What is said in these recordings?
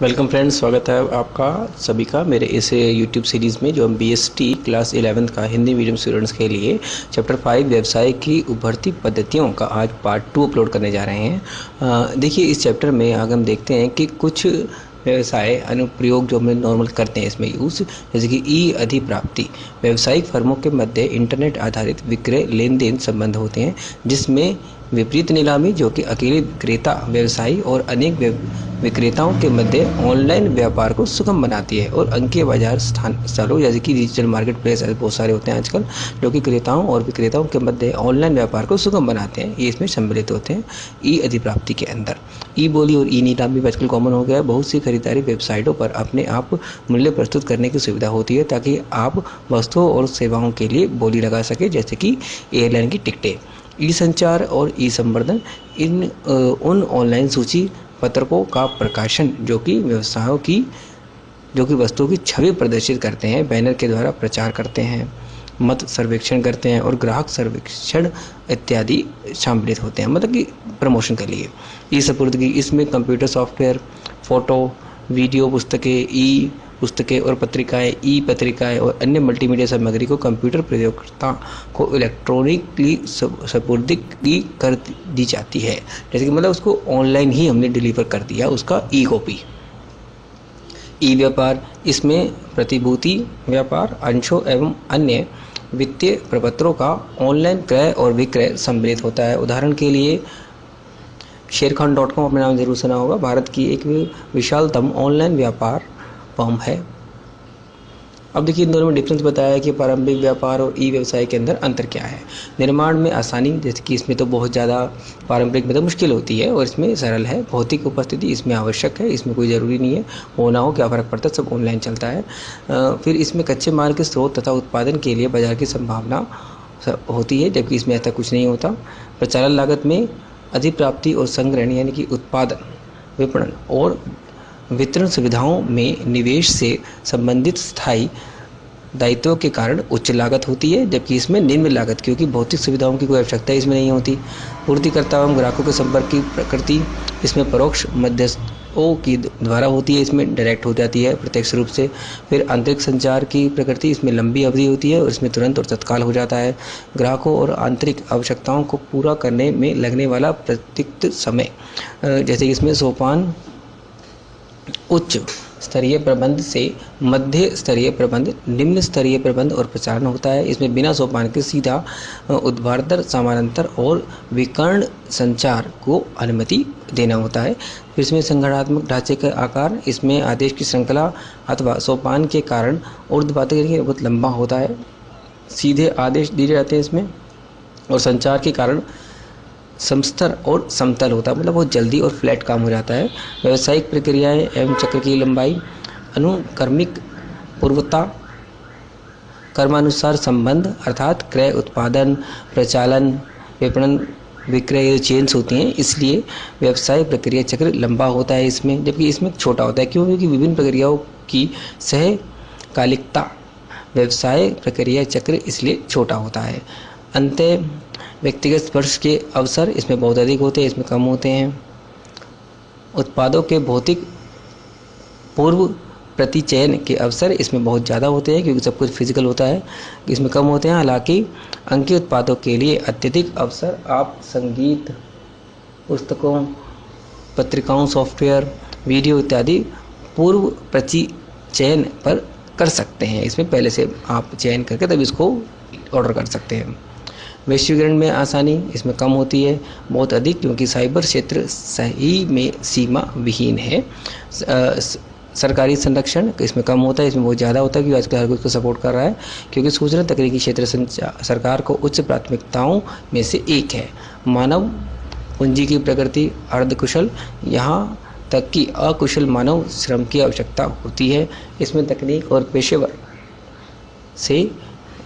Welcome friends, स्वागत है आपका सभी का मेरे इस यूट्यूब सीरीज़ में जो हम बीएसटी क्लास 11 का हिंदी मीडियम स्टूडेंट्स के लिए चैप्टर 5 व्यवसाय की उभरती पद्धतियों का आज पार्ट 2 अपलोड करने जा रहे हैं। देखिए, इस चैप्टर में आगे हम देखते हैं कि कुछ व्यवसाय अनुप्रयोग जो हम नॉर्मल करते हैं इसमें यूज़, जैसे कि ई अधिप्राप्ति। व्यावसायिक फर्मों के मध्य इंटरनेट आधारित विक्रय लेन देन संबंध होते हैं, जिसमें विपरीत नीलामी जो कि अकेले विक्रेता व्यवसायी और अनेक विक्रेताओं के मध्य ऑनलाइन व्यापार को सुगम बनाती है, और अंकीय बाजार स्थलों जैसे कि डिजिटल मार्केट प्लेस बहुत सारे होते हैं आजकल, जो कि क्रेताओं और विक्रेताओं के मध्य ऑनलाइन व्यापार को सुगम बनाते हैं। ये इसमें सम्मिलित होते हैं ई अधिप्राप्ति के अंदर। ई बोली और ई नीलामी आजकल कॉमन हो गया है। बहुत सी खरीदारी वेबसाइटों पर अपने आप मूल्य प्रस्तुत करने की सुविधा होती है, ताकि आप वस्तुओं और सेवाओं के लिए बोली लगा सके, जैसे कि एयरलाइन की टिकटें। ई संचार और ई संवर्धन उन ऑनलाइन सूची पत्रकों का प्रकाशन जो कि वस्तुओं की छवि प्रदर्शित करते हैं, बैनर के द्वारा प्रचार करते हैं, मत सर्वेक्षण करते हैं और ग्राहक सर्वेक्षण इत्यादि सम्मिलित होते हैं, मतलब कि प्रमोशन के लिए। ई सपुर्दगी, इसमें कंप्यूटर सॉफ्टवेयर, फोटो, वीडियो, पुस्तकें और पत्रिकाएं, ई पत्रिकाएं और अन्य मल्टीमीडिया सामग्री को कंप्यूटर प्रयोगकर्ता को इलेक्ट्रॉनिकली सपुर्दगी कर दी जाती है। जैसे कि मतलब उसको ऑनलाइन ही हमने डिलीवर कर दिया उसका ई कॉपी। ई व्यापार, इसमें प्रतिभूति व्यापार, अंशों एवं अन्य वित्तीय प्रपत्रों का ऑनलाइन क्रय और विक्रय सम्मिलित होता है। उदाहरण के लिए शेरखान.com अपने नाम जरूर सुना होगा, भारत की एक विशालतम ऑनलाइन व्यापार फर्म है। अब देखिए, इन दोनों में डिफरेंस बताया है कि पारंपरिक व्यापार और ई व्यवसाय के अंदर अंतर क्या है। निर्माण में आसानी, जैसे कि इसमें तो बहुत ज़्यादा पारंपरिक में तो मुश्किल होती है और इसमें सरल है। भौतिक उपस्थिति इसमें आवश्यक है, इसमें कोई ज़रूरी नहीं है, हो ना हो क्या फ़र्क पड़ता है, सब ऑनलाइन चलता है। फिर इसमें कच्चे माल के स्रोत तथा उत्पादन के लिए बाजार की संभावना होती है, जबकि इसमें ऐसा कुछ नहीं होता। प्रचालन लागत में अधिप्राप्ति और संग्रहण यानी कि उत्पादन, विपणन और वितरण सुविधाओं में निवेश से संबंधित स्थायी दायित्वों के कारण उच्च लागत होती है, जबकि इसमें निम्न लागत, क्योंकि भौतिक सुविधाओं की कोई आवश्यकता इसमें नहीं होती। पूर्तिकर्ता एवं ग्राहकों के संपर्क की प्रकृति, इसमें परोक्ष मध्यस्थों की द्वारा होती है, इसमें डायरेक्ट हो जाती है प्रत्यक्ष रूप से। फिर आंतरिक संचार की प्रकृति, इसमें लंबी अवधि होती है और इसमें तुरंत और तत्काल हो जाता है। ग्राहकों और आंतरिक आवश्यकताओं को पूरा करने में लगने वाला प्रत्यक्ष समय, जैसे कि इसमें सोपान उच्च स्तरीय प्रबंध से मध्य स्तरीय प्रबंध, निम्न स्तरीय प्रबंध और प्रचारण होता है। इसमें बिना सोपान के सीधा ऊर्ध्वाधर, समानांतर और विकर्ण संचार को अनुमति देना होता है। फिर इसमें संगठनात्मक ढांचे का आकार, इसमें आदेश की श्रृंखला अथवा सोपान के कारण ऊर्ध्वाधर बहुत लंबा होता है, सीधे आदेश दिए जाते हैं इसमें, और संचार के कारण समस्तर और समतल होता है, मतलब बहुत जल्दी और फ्लैट काम हो जाता है। व्यावसायिक प्रक्रियाएं एवं चक्र की लंबाई, अनुक्रमिक पूर्वता, कर्मानुसार संबंध, अर्थात क्रय, उत्पादन, प्रचालन, विपणन, विक्रय चेन्स होती हैं, इसलिए व्यवसाय प्रक्रिया चक्र लंबा होता है इसमें, जबकि इसमें छोटा होता है। क्यों? क्योंकि विभिन्न प्रक्रियाओं की सहकालिकता व्यवसाय प्रक्रिया चक्र इसलिए छोटा होता है। अंत व्यक्तिगत स्पर्श के अवसर इसमें बहुत अधिक होते हैं, इसमें कम होते हैं। उत्पादों के भौतिक पूर्व प्रतिचयन के अवसर इसमें बहुत ज़्यादा होते हैं, क्योंकि सब कुछ फिजिकल होता है, इसमें कम होते हैं। हालांकि अंकीय उत्पादों के लिए अत्यधिक अवसर आप संगीत, पुस्तकों, पत्रिकाओं, सॉफ्टवेयर, वीडियो इत्यादि पूर्व प्रतिचयन पर कर सकते हैं। इसमें पहले से आप चयन करके तब इसको ऑर्डर कर सकते हैं। वैश्वीकरण में आसानी इसमें कम होती है, बहुत अधिक, क्योंकि साइबर क्षेत्र सही में सीमा विहीन है। सरकारी संरक्षण इसमें कम होता है, इसमें बहुत ज़्यादा होता है, क्योंकि आजकल हर कोई इसको सपोर्ट कर रहा है, क्योंकि सूचना तकनीकी क्षेत्र सरकार को उच्च प्राथमिकताओं में से एक है। मानव पूंजी की प्रकृति अर्धकुशल, यहाँ तक कि अकुशल मानव श्रम की आवश्यकता होती है। इसमें तकनीक और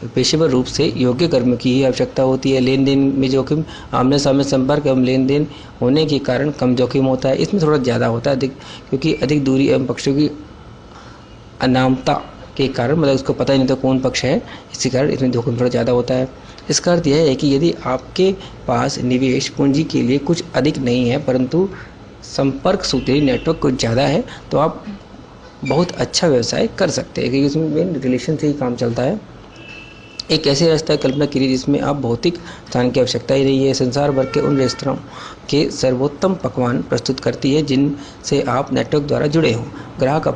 पेशेवर रूप से योग्य कर्म की ही आवश्यकता होती है। लेन देन में जोखिम, आमने सामने संपर्क एवं लेन देन होने के कारण कम जोखिम होता है। इसमें थोड़ा ज़्यादा होता है क्योंकि अधिक दूरी एवं पक्षों की अनामता के कारण, मतलब उसको पता ही नहीं था कौन पक्ष है, इसी कारण इसमें जोखिम थोड़ा ज़्यादा होता है। इसका अर्थ यह है कि यदि आपके पास निवेश पूंजी के लिए कुछ अधिक नहीं है, परंतु संपर्क सूत्री नेटवर्क कुछ ज़्यादा है तो आप बहुत अच्छा व्यवसाय कर सकते हैं, क्योंकि इसमें मेन रिलेशन से ही काम चलता है। एक ऐसे रास्ता की कल्पना कीजिए जिसमें आप भौतिक स्थान की आवश्यकता ही नहीं है। संसार भर के उन रेस्तरां के सर्वोत्तम पकवान प्रस्तुत करती है जिनसे आप नेटवर्क द्वारा जुड़े हों। ग्राहक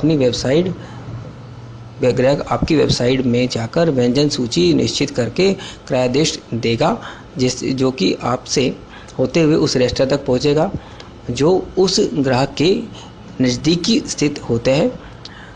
आपकी वेबसाइट में जाकर व्यंजन सूची निश्चित करके क्रयादेश देगा, जो कि आपसे होते हुए उस रेस्तरां तक पहुंचेगा जो उस ग्राहक के नज़दीकी स्थित होते हैं।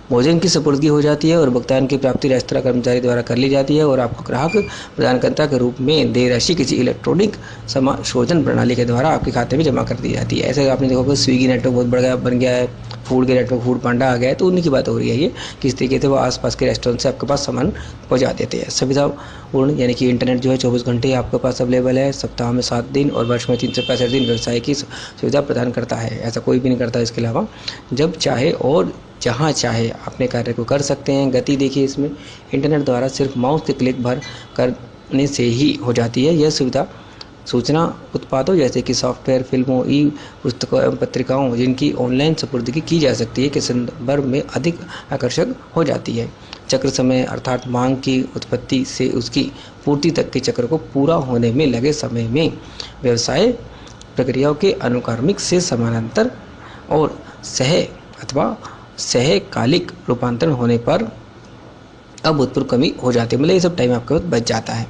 भोजन की सपुर्दगी हो जाती है और भुगतान की प्राप्ति रेस्तरां कर्मचारी द्वारा कर ली जाती है और आपको ग्राहक प्रदानकर्ता के रूप में देय राशि किसी इलेक्ट्रॉनिक समाशोधन प्रणाली के द्वारा आपके खाते में जमा कर दी जाती है। ऐसे आपने देखा स्विगी नेटवर्क बहुत बड़ा बन गया है, फूड के नेटवर्क फूड पांडा आ गया है, तो उन्हीं की बात हो रही है ये, किस तरीके से वो आसपास के रेस्टोरेंट से आपके पास सामान पहुँचा देते हैं। सुविधापूर्ण यानी कि इंटरनेट जो है 24 घंटे आपके पास अवेलेबल है, सप्ताह में 7 दिन और वर्ष में 365 दिन व्यवसाय की सुविधा प्रदान करता है। ऐसा कोई भी नहीं करता इसके अलावा। जब चाहे और जहाँ चाहे अपने कार्य को कर सकते हैं। गति देखिए इसमें इंटरनेट द्वारा सिर्फ माउस के क्लिक भर करने से ही हो जाती है। यह सुविधा सूचना उत्पादों जैसे कि सॉफ्टवेयर, फिल्मों, ई पुस्तकों एवं पत्रिकाओं जिनकी ऑनलाइन सपुर्दगी की जा सकती है के संदर्भ में अधिक आकर्षक हो जाती है। चक्र समय अर्थात मांग की उत्पत्ति से उसकी पूर्ति तक के चक्र को पूरा होने में लगे समय में व्यवसाय प्रक्रियाओं के अनुक्रमिक से समानांतर और सहकालिक रूपांतरण होने पर अभूतपूर्व कमी हो जाती है। मतलब ये सब टाइम आपके पास बच जाता है।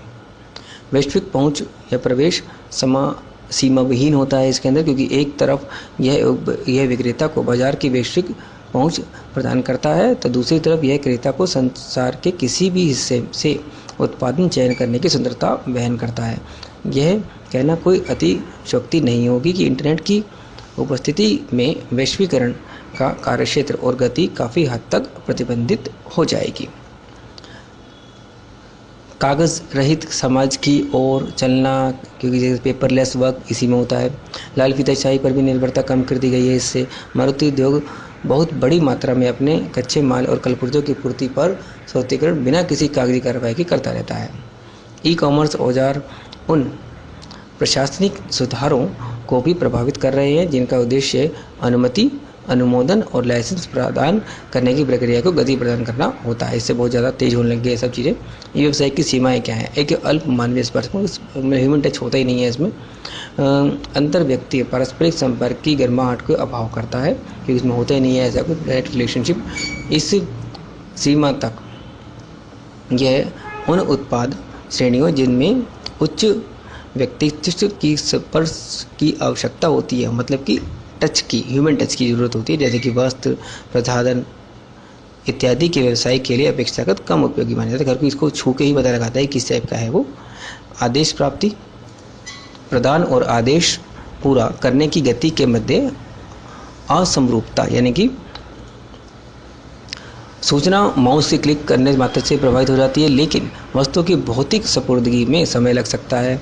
वैश्विक पहुंच या प्रवेश सीमा विहीन होता है इसके अंदर, क्योंकि एक तरफ यह विक्रेता को बाजार की वैश्विक पहुंच प्रदान करता है तो दूसरी तरफ यह क्रेता को संसार के किसी भी हिस्से से उत्पादन चयन करने की स्वतंत्रता वहन करता है। यह कहना कोई अतिशयोक्ति नहीं होगी कि इंटरनेट की उपस्थिति में वैश्वीकरण का कार्यक्षेत्र और गति काफ़ी हद तक प्रतिबंधित हो जाएगी। कागज़ रहित समाज की ओर चलना, क्योंकि जैसे पेपरलेस वर्क इसी में होता है। लाल फीताशाही पर भी निर्भरता कम कर दी गई है। इससे मारुति उद्योग बहुत बड़ी मात्रा में अपने कच्चे माल और कलपुर्जों की पूर्ति पर स्वतीकरण बिना किसी कागजी कार्रवाई के करता रहता है। ई कॉमर्स औजार उन प्रशासनिक सुधारों को भी प्रभावित कर रहे हैं जिनका उद्देश्य अनुमति, अनुमोदन और लाइसेंस प्रदान करने की प्रक्रिया को गति प्रदान करना होता है। इससे बहुत ज़्यादा तेज होने लग गई है सब चीज़ें। ये व्यवसाय की सीमाएं क्या हैं? एक अल्प मानवीय स्पर्श, ह्यूमन टच होता ही नहीं है इसमें। अंतर व्यक्ति पारस्परिक संपर्क की गर्माहट को अभाव करता है, क्योंकि इसमें होता ही नहीं है ऐसा कोई डायरेक्ट रिलेशनशिप। इस सीमा तक यह उन उत्पाद श्रेणियों जिनमें उच्च व्यक्तित्व की स्पर्श की आवश्यकता होती है, मतलब कि टच की, ह्यूमन टच की ज़रूरत होती है, जैसे कि वस्त्र, प्रसाधन इत्यादि के व्यवसाय के लिए अपेक्षाकृत कम उपयोगी माना जाता है। घर को इसको छू के ही पता लगाता है किस टाइप का है वो। आदेश प्राप्ति, प्रदान और आदेश पूरा करने की गति के मध्य असमरूपता, यानी कि सूचना माउस से क्लिक करने मात्र से प्रभावित हो जाती है, लेकिन वस्तु की भौतिक सपुर्दगी में समय लग सकता है।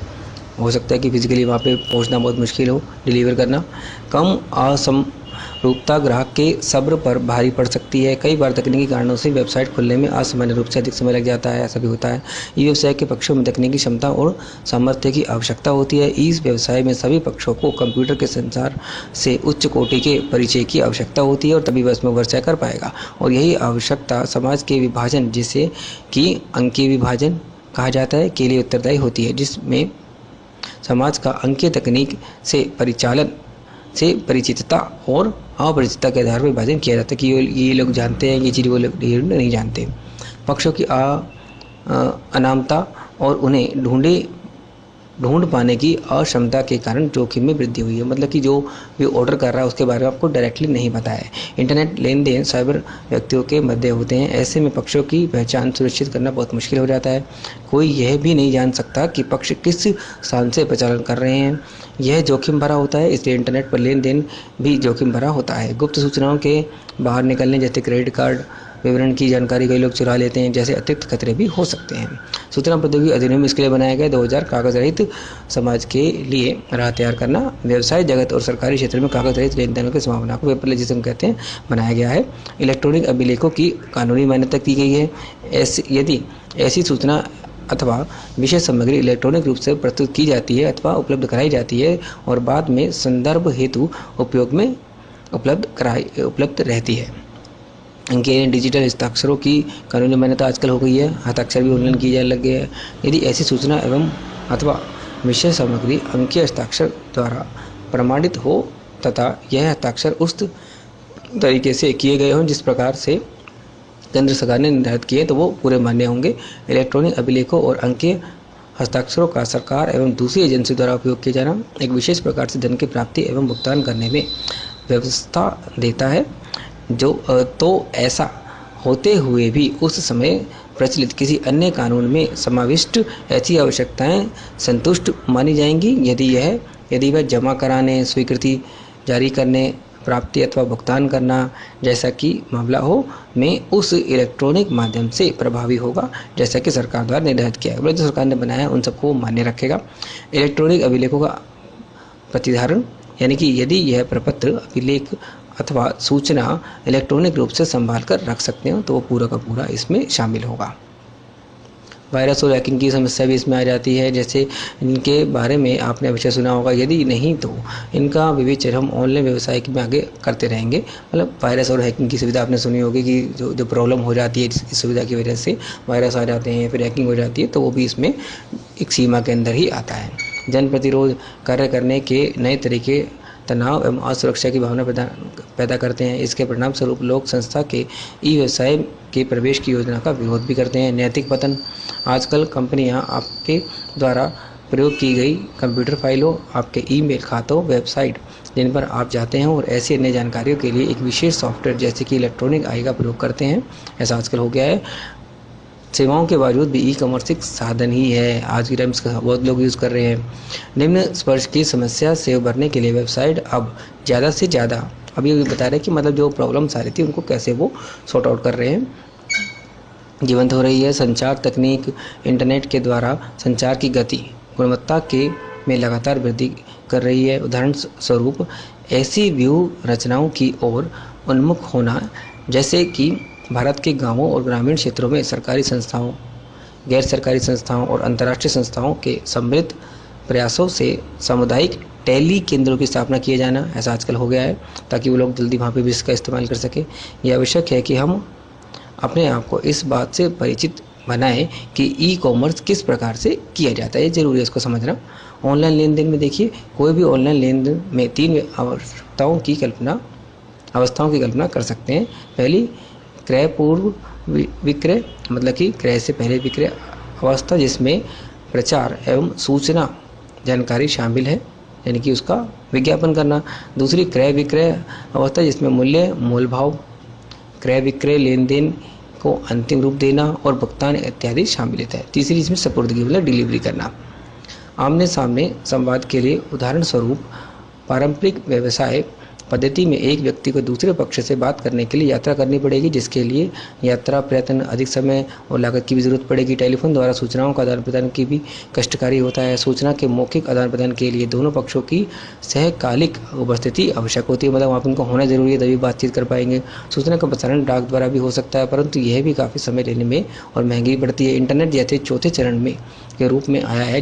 हो सकता है कि फिजिकली वहाँ पे पहुँचना बहुत मुश्किल हो, डिलीवर करना। कम असमरूपता ग्राहक के सब्र पर भारी पड़ सकती है। कई बार तकनीकी कारणों से वेबसाइट खुलने में असामान्य रूप से अधिक समय लग जाता है, ऐसा भी होता है। ई व्यवसाय के पक्षों में तकनीकी क्षमता और सामर्थ्य की आवश्यकता होती है। इस व्यवसाय में सभी पक्षों को कंप्यूटर के संचार से उच्च कोटि के परिचय की आवश्यकता होती है और तभी वह इसमें व्यवसाय कर पाएगा। और यही आवश्यकता समाज के विभाजन, जिसे कि अंकीय विभाजन कहा जाता है, के लिए उत्तरदायी होती है, जिसमें समाज का अंकीय तकनीक से परिचालन से परिचितता और अपरिचितता के आधार पर विभाजन किया जाता है कि ये लोग जानते हैं ये चीज़, वो लोग नहीं जानते। पक्षों की अनामता और उन्हें ढूंढ पाने की अक्षमता के कारण जोखिम में वृद्धि हुई है। मतलब कि जो भी ऑर्डर कर रहा है उसके बारे में आपको डायरेक्टली नहीं पता है। इंटरनेट लेन देन साइबर व्यक्तियों के मध्य होते हैं, ऐसे में पक्षों की पहचान सुनिश्चित करना बहुत मुश्किल हो जाता है। कोई यह भी नहीं जान सकता कि पक्ष किस स्थान से प्रचालन कर रहे हैं। यह जोखिम भरा होता है, इसलिए इंटरनेट पर लेन देन भी जोखिम भरा होता है। गुप्त सूचनाओं के बाहर निकलने, जैसे क्रेडिट कार्ड विवरण की जानकारी कई लोग चुरा लेते हैं, जैसे अतिरिक्त खतरे भी हो सकते हैं। सूचना प्रौद्योगिकी अधिनियम इसके लिए बनाया गया 2000 कागज रहित समाज के लिए राह तैयार करना। व्यवसाय जगत और सरकारी क्षेत्र में कागज रहित लेन देन की संभावना को पेपरलेस जिसे हम कहते हैं बनाया गया है। इलेक्ट्रॉनिक अभिलेखों की कानूनी मान्यता की गई है। यदि ऐसी सूचना अथवा विशेष सामग्री इलेक्ट्रॉनिक रूप से प्रस्तुत की जाती है अथवा उपलब्ध कराई जाती है और बाद में संदर्भ हेतु उपयोग में उपलब्ध रहती है। इनके डिजिटल हस्ताक्षरों की कानूनी मान्यता आजकल हो गई है, हस्ताक्षर भी ऑनलाइन किए जाने लग गए हैं। यदि ऐसी सूचना एवं अथवा विषय सामग्री अंकीय हस्ताक्षर द्वारा प्रमाणित हो तथा यह हस्ताक्षर उस तरीके से किए गए हों जिस प्रकार से केंद्र सरकार ने निर्धारित किए, तो वो पूरे मान्य होंगे। इलेक्ट्रॉनिक अभिलेखों और अंकीय हस्ताक्षरों का सरकार एवं दूसरी एजेंसी द्वारा उपयोग किया जाना एक विशेष प्रकार से धन की प्राप्ति एवं भुगतान करने में व्यवस्था देता है। तो ऐसा होते हुए भी उस समय प्रचलित किसी अन्य कानून में समाविष्ट ऐसी आवश्यकताएं संतुष्ट मानी जाएंगी यदि वह जमा कराने, स्वीकृति जारी करने, प्राप्ति अथवा भुगतान करना जैसा कि मामला हो में उस इलेक्ट्रॉनिक माध्यम से प्रभावी होगा, जैसा कि सरकार द्वारा निर्धारित किया है। जो सरकार ने बनाया उन सबको मान्य रखेगा। इलेक्ट्रॉनिक अभिलेखों का प्रतिधारण यानी कि यदि यह प्रपत्र, अभिलेख अथवा सूचना इलेक्ट्रॉनिक रूप से संभाल कर रख सकते हो तो वो पूरा का पूरा इसमें शामिल होगा। वायरस और हैकिंग की समस्या भी इसमें आ जाती है, जैसे इनके बारे में आपने अवश्य सुना होगा। यदि नहीं तो इनका विवेचन हम ऑनलाइन व्यवसाय में आगे करते रहेंगे। मतलब वायरस और हैकिंग की सुविधा आपने सुनी होगी कि जो प्रॉब्लम हो जाती है इस सुविधा की वजह से वायरस आ जाते हैं, फिर हैकिंग हो जाती है, तो वो भी इसमें एक सीमा के अंदर ही आता है। जन प्रतिरोध कार्य करने के नए तरीके तनाव एवं असुरक्षा की भावना पैदा करते हैं। इसके परिणाम स्वरूप लोग संस्था के ई व्यवसाय के प्रवेश की योजना का विरोध भी करते हैं। नैतिक पतन, आजकल कंपनियां आपके द्वारा प्रयोग की गई कंप्यूटर फाइलों, आपके ईमेल खातों, वेबसाइट जिन पर आप जाते हैं और ऐसी अन्य जानकारियों के लिए एक विशेष सॉफ्टवेयर जैसे कि इलेक्ट्रॉनिक आई का प्रयोग करते हैं। ऐसा आजकल हो गया है। सेवाओं के बावजूद भी ई कॉमर्स एक साधन ही है। आज के टाइम में बहुत लोग यूज़ कर रहे हैं। निम्न स्पर्श की समस्या से उभरने के लिए वेबसाइट अब ज़्यादा से ज़्यादा अभी बता रहे हैं कि मतलब जो प्रॉब्लम्स आ रही थी उनको कैसे वो सॉर्ट आउट कर रहे हैं, जीवंत हो रही है। संचार तकनीक इंटरनेट के द्वारा संचार की गति, गुणवत्ता में लगातार वृद्धि कर रही है। उदाहरण स्वरूप ऐसी व्यू रचनाओं की ओर उन्मुख होना जैसे कि भारत के गांवों और ग्रामीण क्षेत्रों में सरकारी संस्थाओं, गैर सरकारी संस्थाओं और अंतर्राष्ट्रीय संस्थाओं के सम्मिलित प्रयासों से सामुदायिक टेली केंद्रों की स्थापना किए जाना, ऐसा आजकल हो गया है ताकि वो लोग जल्दी वहाँ पे भी इसका इस्तेमाल कर सकें। यह आवश्यक है कि हम अपने आप को इस बात से परिचित बनाएं कि ई कॉमर्स किस प्रकार से किया जाता है। ये जरूरी है इसको समझना। ऑनलाइन लेन देन में देखिए, कोई भी ऑनलाइन लेन देन में 3 अवस्थाओं की कल्पना कर सकते हैं। पहली, क्रय पूर्व विक्रय, मतलब कि क्रय से पहले विक्रय अवस्था, जिसमें प्रचार एवं सूचना जानकारी शामिल है, यानी कि उसका विज्ञापन करना। दूसरी, क्रय विक्रय अवस्था, जिसमें मूल्य, मोल भाव, क्रय विक्रय लेन देन को अंतिम रूप देना और भुगतान इत्यादि शामिल है। तीसरी, इसमें सपुर्दगी मतलब डिलीवरी करना। आमने सामने संवाद के लिए उदाहरण स्वरूप पारंपरिक व्यवसाय पद्धति में एक व्यक्ति को दूसरे पक्ष से बात करने के लिए यात्रा करनी पड़ेगी, जिसके लिए यात्रा, प्रयत्न, अधिक समय और लागत की भी जरूरत पड़ेगी। टेलीफोन द्वारा सूचनाओं का आदान प्रदान की भी कष्टकारी होता है। सूचना के मौखिक आदान प्रदान के लिए दोनों पक्षों की सहकालिक उपस्थिति आवश्यक होती है, मतलब आप उनको होना जरूरी है तभी बातचीत कर पाएंगे। सूचना का प्रसारण डाक द्वारा भी हो सकता है, परंतु यह भी काफ़ी समय लेने में और महंगी पड़ती है। इंटरनेट जैसे चौथे चरण में के रूप में आया है,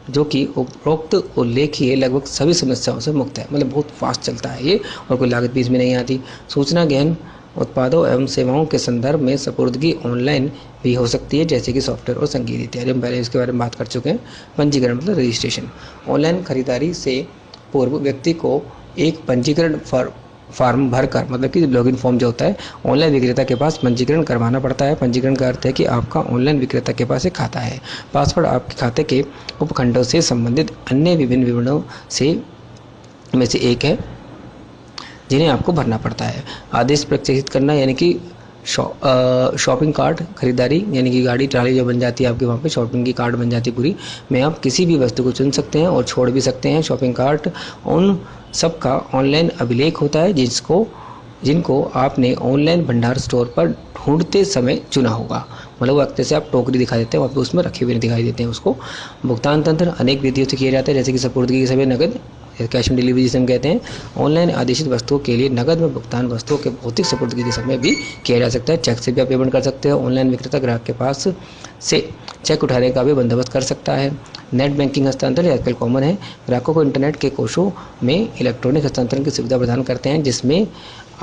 जो कि उपरोक्त उल्लेखीय लगभग सभी समस्याओं से मुक्त है, मतलब बहुत फास्ट चलता है ये और कोई लागत भी इसमें नहीं आती। सूचना गहन उत्पादों एवं सेवाओं के संदर्भ में सपुर्दगी ऑनलाइन भी हो सकती है, जैसे कि सॉफ्टवेयर और संगीत इत्यादि। हम पहले इसके बारे में बात कर चुके हैं। पंजीकरण मतलब रजिस्ट्रेशन। ऑनलाइन खरीदारी से पूर्व व्यक्ति को एक पंजीकरण फॉर्म भरकर, मतलब कि लॉगिन फॉर्म जो होता है, ऑनलाइन विक्रेता के पास पंजीकरण करवाना पड़ता है। पंजीकरण का अर्थ है कि आपका ऑनलाइन विक्रेता के पास एक खाता है। पासवर्ड आपके खाते के उपखंडों से संबंधित अन्य विभिन्न विवरणों में से एक है जिन्हें आपको भरना पड़ता है। आदेश प्रक्षेपित करना यानी कि शॉपिंग कार्ट खरीदारी, यानी कि गाड़ी ट्राली जो बन जाती है आपके वहाँ पे शॉपिंग की कार्ड बन जाती है पूरी, में आप किसी भी वस्तु को चुन सकते हैं और छोड़ भी सकते हैं। शॉपिंग कार्ट उन सबका ऑनलाइन अभिलेख होता है जिनको आपने ऑनलाइन भंडार स्टोर पर ढूंढते समय चुना होगा, मतलब वो जैसे आप टोकरी दिखा देते हैं वहाँ पे उसमें रखे हुए दिखाई देते हैं उसको। भुगतान तंत्र अनेक विधियों से किया जाता है, जैसे कि सपुर्दगी के समय नकद, कैश ऑन डिलीवरी जिसे हम कहते हैं। ऑनलाइन आदेशित वस्तुओं के लिए नकद में भुगतान वस्तुओं के भौतिक सपुर्दगी के समय भी किया जा सकता है। चेक से भी आप पेमेंट कर सकते हो। ऑनलाइन विक्रेता ग्राहक के पास से चेक उठाने का भी बंदोबस्त कर सकता है। नेट बैंकिंग हस्तांतरण आजकल कॉमन है। ग्राहकों को इंटरनेट के कोषों में इलेक्ट्रॉनिक हस्तांतरण की सुविधा प्रदान करते हैं, जिसमें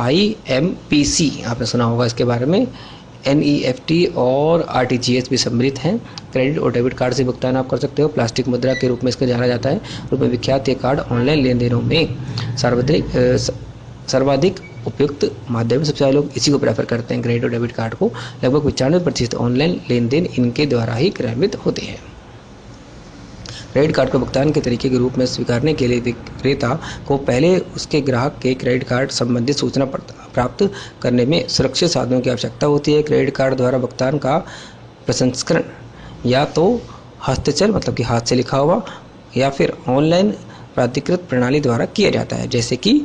IMPC आपने सुना होगा इसके बारे में, NEFT और RTGS भी सम्मिलित हैं। क्रेडिट और डेबिट कार्ड से भुगतान आप कर सकते हो। प्लास्टिक मुद्रा के रूप में इसको जाना जाता है। रूप में विख्यात ये कार्ड ऑनलाइन लेन देनों में सर्वाधिक उपयुक्त माध्यम। सबसे ज़्यादा लोग इसी को प्रेफर करते हैं, क्रेडिट और डेबिट कार्ड को। लगभग 95% ऑनलाइन लेन देन इनके द्वारा ही क्रियान्वित होते हैं। क्रेडिट कार्ड को भुगतान के तरीके के रूप में स्वीकारने के लिए विक्रेता को पहले उसके ग्राहक के क्रेडिट कार्ड संबंधित सूचना प्राप्त करने में सुरक्षित साधनों की आवश्यकता होती है। क्रेडिट कार्ड द्वारा भुगतान का प्रसंस्करण या तो हस्तचल मतलब कि हाथ से लिखा हुआ या फिर ऑनलाइन प्राधिकृत प्रणाली द्वारा किया जाता है, जैसे कि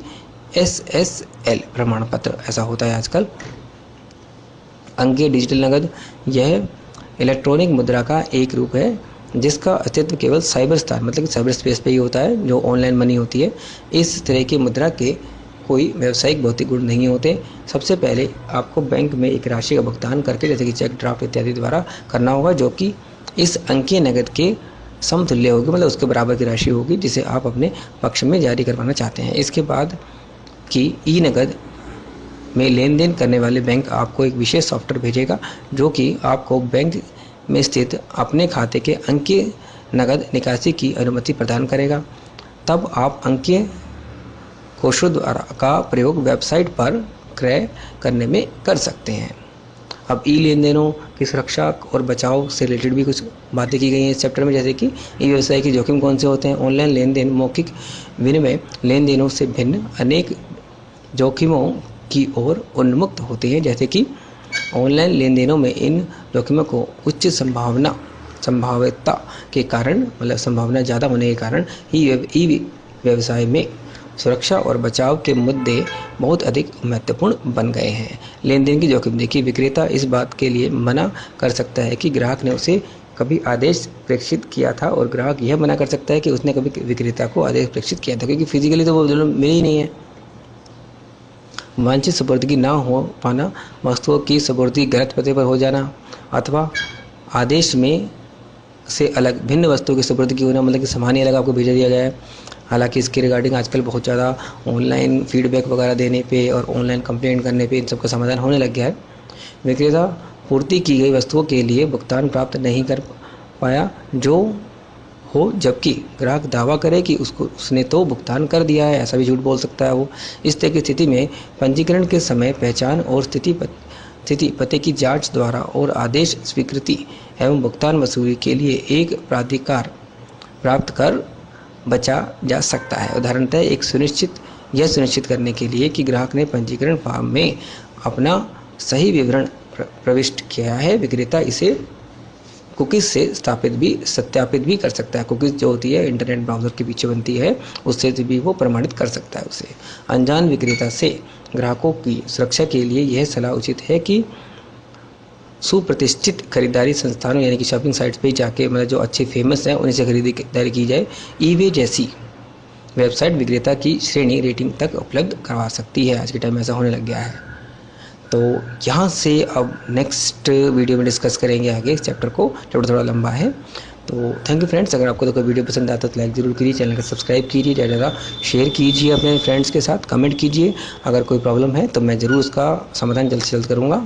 SSL प्रमाण पत्र ऐसा होता है आजकल। अंकीय डिजिटल नकद यह इलेक्ट्रॉनिक मुद्रा का एक रूप है जिसका अस्तित्व केवल साइबर स्थान मतलब कि साइबर स्पेस पे ही होता है, जो ऑनलाइन मनी होती है। इस तरह की मुद्रा के कोई व्यावसायिक भौतिक गुण नहीं होते। सबसे पहले आपको बैंक में एक राशि का भुगतान करके, जैसे कि चेक, ड्राफ्ट इत्यादि द्वारा करना होगा, जो कि इस अंकीय नकद के समतुल्य होगी, मतलब उसके बराबर की राशि होगी जिसे आप अपने पक्ष में जारी करवाना चाहते हैं। इसके बाद कि ई-नकद में लेन देन करने वाले बैंक आपको एक विशेष सॉफ्टवेयर भेजेगा, जो कि आपको बैंक में स्थित अपने खाते के अंकीय नकद निकासी की अनुमति प्रदान करेगा। तब आप अंकीय कोषों द्वारा का प्रयोग वेबसाइट पर क्रय करने में कर सकते हैं। अब ई लेन देनों की सुरक्षा और बचाव से रिलेटेड भी कुछ बातें की गई हैं इस चैप्टर में, जैसे कि ई व्यवसाय के जोखिम कौन से होते हैं। ऑनलाइन लेन देन मौखिक विनिमय लेन देनों से भिन्न अनेक जोखिमों की ओर उन्मुक्त होते हैं, जैसे कि ऑनलाइन लेन देनों में इन जोखिमों को उच्च संभाव्यता के कारण, मतलब संभावना ज़्यादा होने के कारण ई व्यवसाय में सुरक्षा और बचाव के मुद्दे बहुत अधिक महत्वपूर्ण बन गए हैं। लेन देन की जोखिम देखिए, विक्रेता इस बात के लिए मना कर सकता है कि ग्राहक ने उसे कभी आदेश प्रेषित किया था, और ग्राहक यह मना कर सकता है कि उसने कभी विक्रेता को आदेश प्रेषित किया था, क्योंकि फिजिकली तो वो दोनों मिले ही नहीं है। वांछित सुपुर्दगी ना हो पाना, वस्तुओं की सुपुर्दगी गलत पते पर हो जाना, अथवा आदेश में से अलग भिन्न वस्तुओं की सुपुर्दगी होना, मतलब कि सामान ही अलग आपको भेजा दिया गया है। हालांकि इसके रिगार्डिंग आजकल बहुत ज़्यादा ऑनलाइन फीडबैक वगैरह देने पे और ऑनलाइन कंप्लेंट करने पे इन सब का समाधान होने लग गया है। विक्रेता पूर्ति की गई वस्तुओं के लिए भुगतान प्राप्त नहीं कर पाया जो हो, जबकि ग्राहक दावा करे कि उसने तो भुगतान कर दिया है, ऐसा भी झूठ बोल सकता है वो। इस तरह की स्थिति में पंजीकरण के समय पहचान और स्थिति पते की जांच द्वारा और आदेश स्वीकृति एवं भुगतान वसूली के लिए एक प्राधिकार प्राप्त कर बचा जा सकता है। उदाहरणतः यह सुनिश्चित करने के लिए कि ग्राहक ने पंजीकरण फॉर्म में अपना सही विवरण प्रविष्ट किया है, विक्रेता इसे कुकीज़ से सत्यापित भी कर सकता है। कुकीज़ जो होती है इंटरनेट ब्राउज़र के पीछे बनती है, उससे भी वो प्रमाणित कर सकता है उसे। अनजान विक्रेता से ग्राहकों की सुरक्षा के लिए यह सलाह उचित है कि सुप्रतिष्ठित खरीदारी संस्थानों यानी कि शॉपिंग साइट्स पे जाके, मतलब जो अच्छे फेमस हैं उन्हीं से खरीदारी की जाए। ईबे जैसी वेबसाइट विक्रेता की श्रेणी रेटिंग तक उपलब्ध करवा सकती है। आज के टाइम में ऐसा होने लग गया है। तो यहाँ से अब नेक्स्ट वीडियो में डिस्कस करेंगे आगे इस चैप्टर को। चैप्टर थोड़ा लंबा है। तो थैंक यू फ्रेंड्स। अगर आपको तो कोई वीडियो पसंद आता है तो लाइक ज़रूर कीजिए, चैनल को सब्सक्राइब कीजिए, ज़्यादा शेयर कीजिए अपने फ्रेंड्स के साथ, कमेंट कीजिए। अगर कोई प्रॉब्लम है तो मैं ज़रूर उसका समाधान जल्द से जल्द करूँगा।